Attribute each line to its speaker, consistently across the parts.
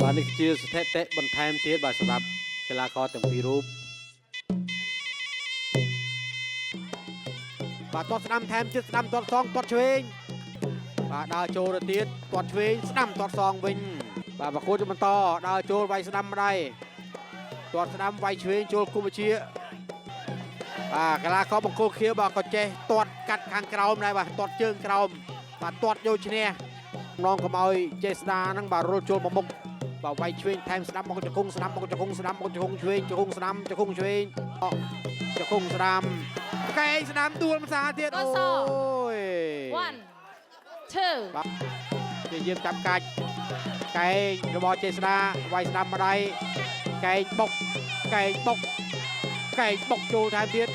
Speaker 1: បាទនេះជាស្ថិតិបន្ថែមទៀតបាទសម្រាប់កីឡាករទាំងពីររូបបាទទាត់ស្ដាំថែមទៀតស្ដាំទាត់សងទាត់ឆ្វេងបាទដើរចូលទៅទៀតទាត់ឆ្វេងស្ដាំទាត់សងវិញបាទប្រកួតបន្តដើរចូលវាយស្ដាំម្ដាយទាត់ស្ដាំវាយឆ្វេងចូលគុំវិជាបាទកីឡាករបង្គោលខៀវបាទក៏ចេះទាត់កាត់ខាងក្រោមដែរបាទទាត់ជើងក្រោមបាទទាត់យកឈ្នះម្ដងកុំឲ្យចេះស្ដាហ្នឹងបាទរុលចូលមកមុខបាទវាយឆ្វេងថែមស្ដាំមកចង្គង់ស្ដាំមកចង្គង់ស្ដាំមកចង្គង់ឆ្វេងចង្គង់ស្ដាំចង្គង់ឆ្វេងចង្គង់ស្ដាំកែងស្ដាំដួលភាសាទៀតអូយ
Speaker 2: 1 2
Speaker 1: បាទជាយាមចាប់កាច់កែងរបស់ចេស្តាវាយស្ដាំម្ដាយកែងបុកកែងបុកកែងបុកចូលថែមទៀត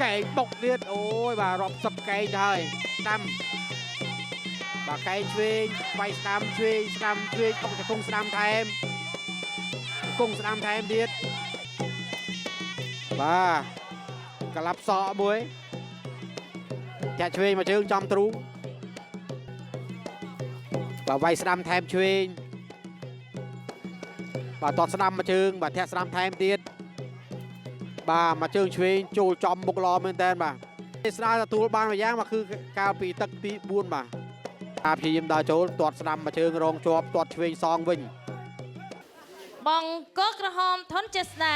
Speaker 1: កែងបុកទៀតអូយបាទរាប់សិបកែងទៅហើយស្ដាំបាទកែងឆ្វេងវាយស្ដាំឆ្វេងស្ដាំឆ្វេងអុកចង្គង់ស្ដាំថែមចង្គង់ស្ដាំថែមទៀតបាទក្លាប់សក់មួយចាក់ឆ្វេងមកជើងចំទ្រូងបាទវាយស្ដាំថែមឆ្វេងបាទតតស្ដាំមកជើងបាទធាក់ស្ដាំថែមទៀតបាទមកជើងឆ្វេងចូលចំមុខល្អមែនតើបាទទេស្ដាទទួលបានមួយយ៉ាងមកគឺកាលពីទឹកទី4បាទតាព្យាយាមដើរចូលទាត់ស្ដាំមកជើងរងជាប់ទាត់ឆ្វេងសងវិញ
Speaker 2: បង្គោលក្រហមធនចេស្តា